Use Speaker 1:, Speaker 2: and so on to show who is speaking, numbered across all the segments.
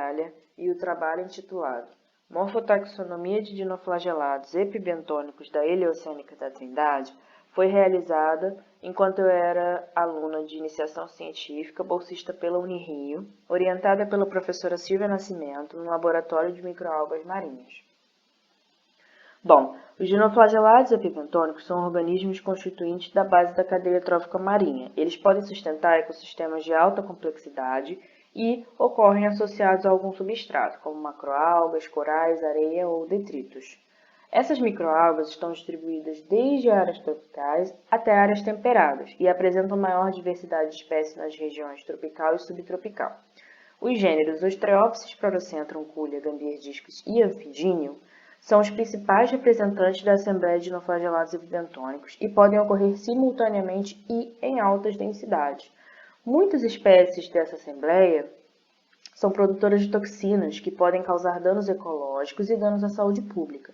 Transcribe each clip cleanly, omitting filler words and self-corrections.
Speaker 1: Austrália e o trabalho intitulado Morfotaxonomia de dinoflagelados epibentônicos da Ilha Oceânica da Trindade foi realizada enquanto eu era aluna de iniciação científica, bolsista pela Unirio, orientada pela professora Silvia Nascimento, no Laboratório de Microalgas Marinhas. Bom, os dinoflagelados epibentônicos são organismos constituintes da base da cadeia trófica marinha. Eles podem sustentar ecossistemas de alta complexidade e ocorrem associados a algum substrato, como macroalgas, corais, areia ou detritos. Essas microalgas estão distribuídas desde áreas tropicais até áreas temperadas e apresentam maior diversidade de espécies nas regiões tropical e subtropical. Os gêneros Ostreopsis, Prorocentrum, Culia, Gambierdiscus e Amphidinium são os principais representantes da assembleia de dinoflagelados epibentônicos e podem ocorrer simultaneamente e em altas densidades. Muitas espécies dessa assembleia são produtoras de toxinas que podem causar danos ecológicos e danos à saúde pública.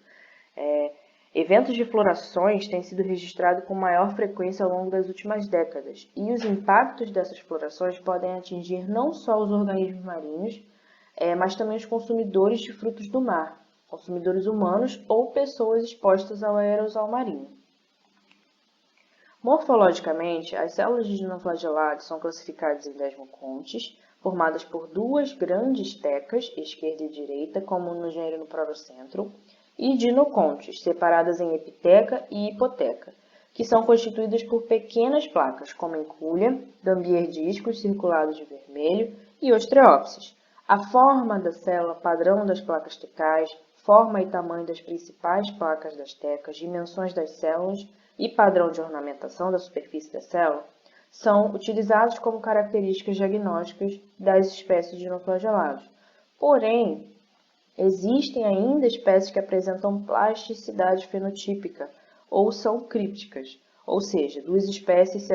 Speaker 1: Eventos de florações têm sido registrados com maior frequência ao longo das últimas décadas, e os impactos dessas florações podem atingir não só os organismos marinhos, mas também os consumidores de frutos do mar, consumidores humanos ou pessoas expostas ao aerosol marinho. Morfologicamente, as células de dinoflagelados são classificadas em desmocontes, formadas por duas grandes tecas, esquerda e direita, como no gênero Prorocentrum, e dinocontes, separadas em epiteca e hipoteca, que são constituídas por pequenas placas, como em Culia, Gambierdiscus circulados de vermelho e Ostreopsis. A forma da célula padrão das placas tecais, forma e tamanho das principais placas das tecas, dimensões das células e padrão de ornamentação da superfície da célula são utilizados como características diagnósticas das espécies de dinoflagelados. Porém, existem ainda espécies que apresentam plasticidade fenotípica ou são crípticas, ou seja, duas espécies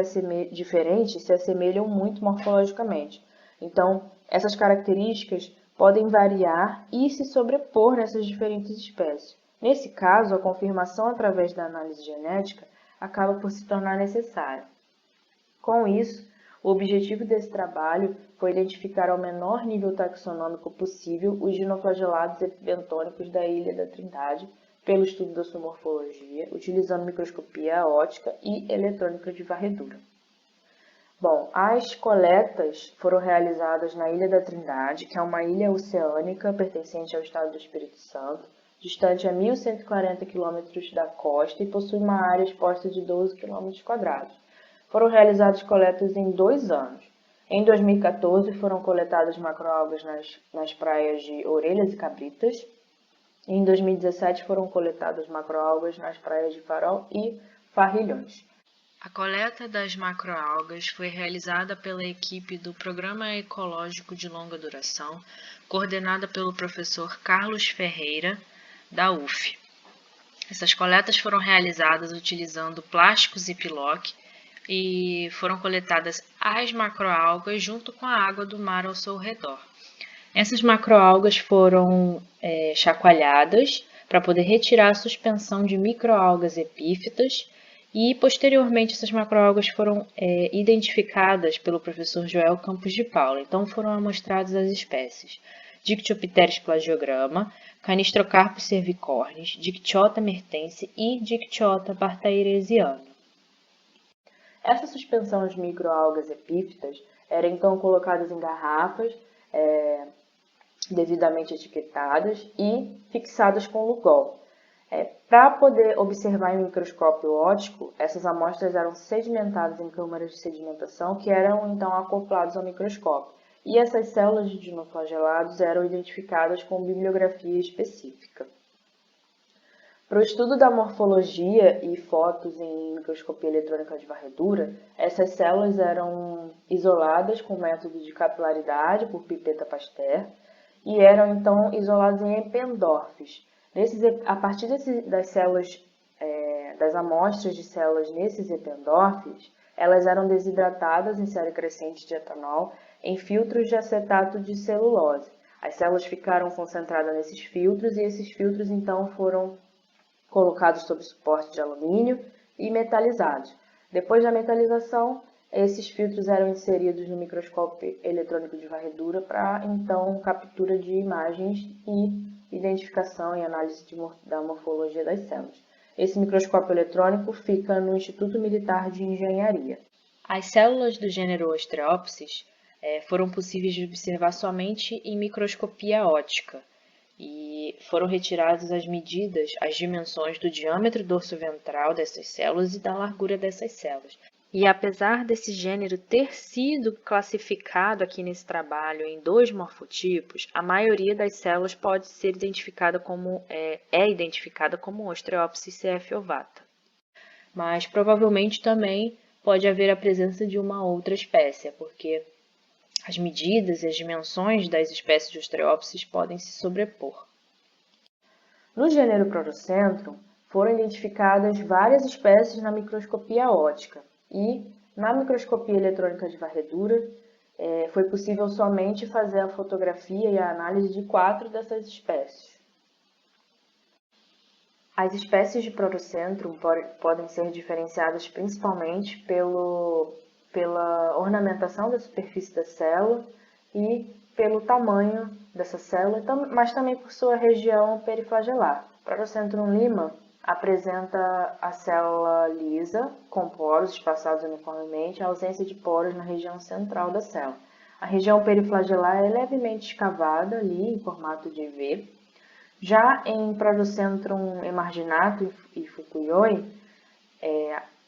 Speaker 1: diferentes se assemelham muito morfologicamente. Então, essas características podem variar e se sobrepor nessas diferentes espécies. Nesse caso, a confirmação através da análise genética acaba por se tornar necessária. Com isso, o objetivo desse trabalho foi identificar ao menor nível taxonômico possível os dinoflagelados epibentônicos da Ilha da Trindade pelo estudo da sua morfologia, utilizando microscopia óptica e eletrônica de varredura. Bom, as coletas foram realizadas na Ilha da Trindade, que é uma ilha oceânica pertencente ao estado do Espírito Santo, distante a 1.140 km da costa e possui uma área exposta de 12 km². Foram realizadas coletas em 2 anos. Em 2014, foram coletadas macroalgas nas praias de Orelhas e Cabritas. E em 2017, foram coletadas macroalgas nas praias de Farol e Farrilhões. A coleta das macroalgas foi realizada pela equipe do Programa Ecológico de Longa Duração, coordenada pelo professor Carlos Ferreira, da UF. Essas coletas foram realizadas utilizando plásticos Ziploc e foram coletadas as macroalgas junto com a água do mar ao seu redor. Essas macroalgas foram chacoalhadas para poder retirar a suspensão de microalgas epífitas e, posteriormente, essas macroalgas foram identificadas pelo professor Joel Campos de Paula. Então, foram amostradas as espécies Dictyopteris plagiograma, Canistrocarpus cervicornis, Dictyota mertense e Dictyota bartairesiana. Essa suspensão de microalgas epífitas era então colocadas em garrafas devidamente etiquetadas e fixadas com lugol. Para poder observar em microscópio óptico, essas amostras eram sedimentadas em câmaras de sedimentação que eram então acopladas ao microscópio. E essas células de dinoflagelados eram identificadas com bibliografia específica. Para o estudo da morfologia e fotos em microscopia eletrônica de varredura, essas células eram isoladas com método de capilaridade por pipeta Pasteur e eram então isoladas em Eppendorfs. A partir das células, das amostras de células nesses Eppendorfs, elas eram desidratadas em série crescente de etanol em filtros de acetato de celulose. As células ficaram concentradas nesses filtros e esses filtros então foram colocados sob suporte de alumínio e metalizados. Depois da metalização, Esses filtros eram inseridos no microscópio eletrônico de varredura para, então, captura de imagens e identificação e análise da morfologia das células. Esse microscópio eletrônico fica no Instituto Militar de Engenharia. As células do gênero Ostreopsis foram possíveis de observar somente em microscopia óptica e foram retiradas as medidas, as dimensões do diâmetro dorsoventral dessas células e da largura dessas células. E apesar desse gênero ter sido classificado aqui nesse trabalho em 2 morfotipos, a maioria das células pode ser identificada como identificada como Ostreopsis cf. Ovata. Mas provavelmente também pode haver a presença de uma outra espécie, porque as medidas e as dimensões das espécies de Ostreopsis podem se sobrepor. No gênero Protocentrum, foram identificadas várias espécies na microscopia óptica e, na microscopia eletrônica de varredura, foi possível somente fazer a fotografia e a análise de 4 dessas espécies. As espécies de Protocentrum podem ser diferenciadas principalmente pela ornamentação da superfície da célula e pelo tamanho dessa célula, mas também por sua região periflagelar. Protocentrum lima apresenta a célula lisa, com poros espaçados uniformemente, a ausência de poros na região central da célula. A região periflagelar é levemente escavada ali, em formato de V. Já em Protocentrum emarginato e Fukuyoi,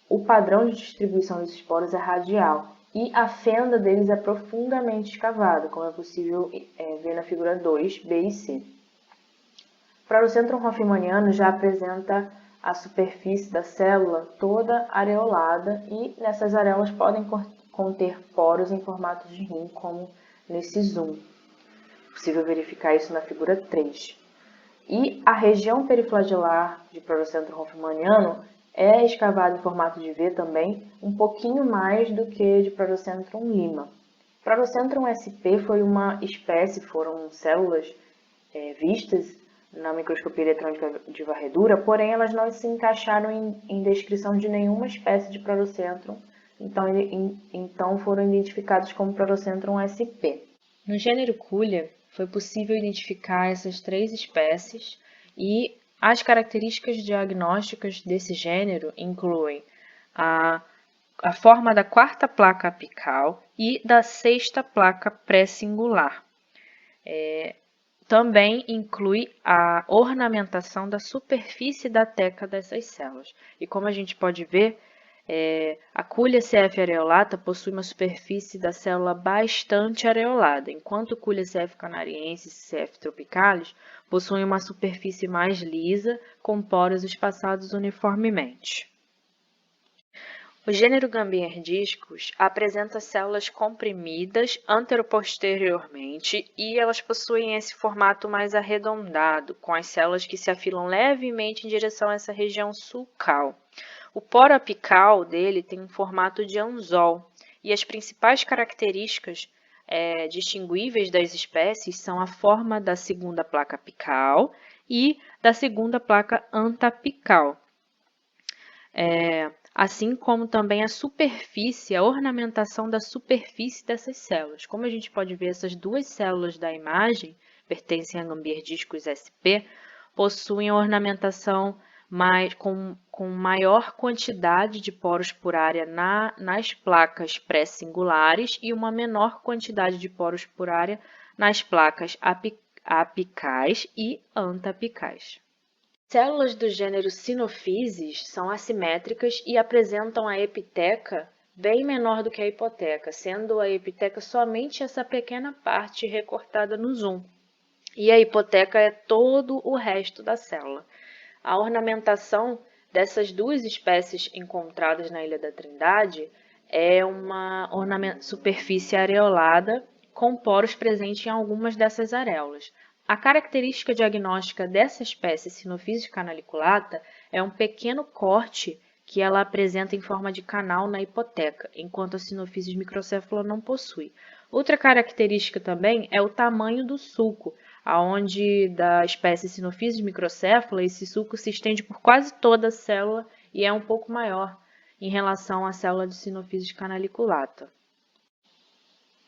Speaker 1: o padrão de distribuição desses poros é radial e a fenda deles é profundamente escavada, como é possível ver na figura 2, B e C. O Protocentrum hoffmanniano já apresenta a superfície da célula toda areolada e nessas areolas podem conter poros em formato de rim, como nesse zoom. É possível verificar isso na figura 3. E a região periflagelar de Protocentrum hoffmanniano é escavada em formato de V também, um pouquinho mais do que de Protocentrum lima. Protocentrum SP foi uma espécie, foram células vistas na microscopia eletrônica de varredura, porém elas não se encaixaram em descrição de nenhuma espécie de Protocentrum, então foram identificados como Protocentrum SP. No gênero Kuhlia, foi possível identificar essas 3 espécies e as características diagnósticas desse gênero incluem a forma da 4ª placa apical e da 6ª placa pré-singular. Também inclui a ornamentação da superfície da teca dessas células. E como a gente pode ver, a Kuhlia cf. Areolata possui uma superfície da célula bastante areolada, enquanto Kuhlia cf. Canariensis e cf. tropicalis possuem uma superfície mais lisa, com poros espaçados uniformemente. O gênero Gambierdiscus apresenta células comprimidas anteroposteriormente e elas possuem esse formato mais arredondado, com as células que se afilam levemente em direção a essa região sulcal. O poro apical dele tem um formato de anzol e as principais características distinguíveis das espécies são a forma da 2ª placa apical e da 2ª placa antapical. Assim como também a superfície, a ornamentação da superfície dessas células. Como a gente pode ver, essas 2 células da imagem, pertencem a Gambierdiscus sp, possuem a ornamentação com maior quantidade de poros por área nas placas pré-singulares e uma menor quantidade de poros por área nas placas apicais e antapicais. Células do gênero Sinophysis são assimétricas e apresentam a epiteca bem menor do que a hipoteca, sendo a epiteca somente essa pequena parte recortada no zoom, e a hipoteca é todo o resto da célula. A ornamentação dessas 2 espécies encontradas na Ilha da Trindade é uma superfície areolada com poros presentes em algumas dessas areolas. A característica diagnóstica dessa espécie Sinophysis canaliculata é um pequeno corte que ela apresenta em forma de canal na hipoteca, enquanto a Sinophysis microcéfala não possui. Outra característica também é o tamanho do sulco, aonde da espécie Sinophysis microcéfala esse sulco se estende por quase toda a célula e é um pouco maior em relação à célula de Synophysis canaliculata.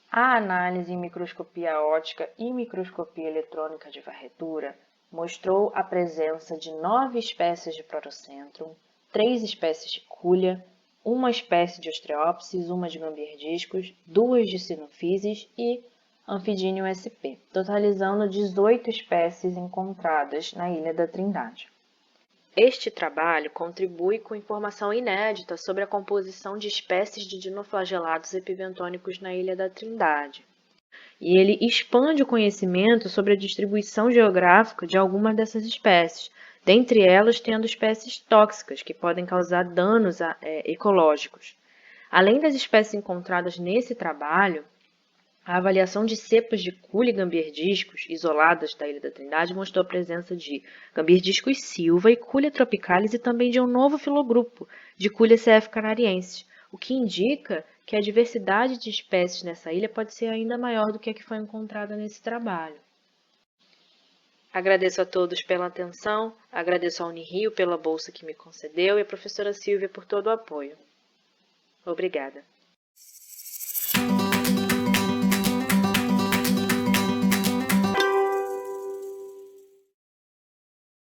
Speaker 1: A análise em microscopia óptica e microscopia eletrônica de varredura mostrou a presença de 9 espécies de Protocentrum, 3 espécies de Culia, uma espécie de Ostreopsis, uma de Gambierdiscus, 2 de Synophysis e Amphididium sp, totalizando 18 espécies encontradas na Ilha da Trindade. Este trabalho contribui com informação inédita sobre a composição de espécies de dinoflagelados epibentônicos na Ilha da Trindade. E ele expande o conhecimento sobre a distribuição geográfica de algumas dessas espécies, dentre elas tendo espécies tóxicas que podem causar danos ecológicos. Além das espécies encontradas nesse trabalho, a avaliação de cepas de Culia e Gambierdiscus isoladas da Ilha da Trindade mostrou a presença de Gambierdiscus silva e Culia tropicalis e também de um novo filogrupo de Culia cf. Canariensis, o que indica que a diversidade de espécies nessa ilha pode ser ainda maior do que a que foi encontrada nesse trabalho. Agradeço a todos pela atenção, agradeço ao Unirio pela bolsa que me concedeu e à professora Silvia por todo o apoio. Obrigada.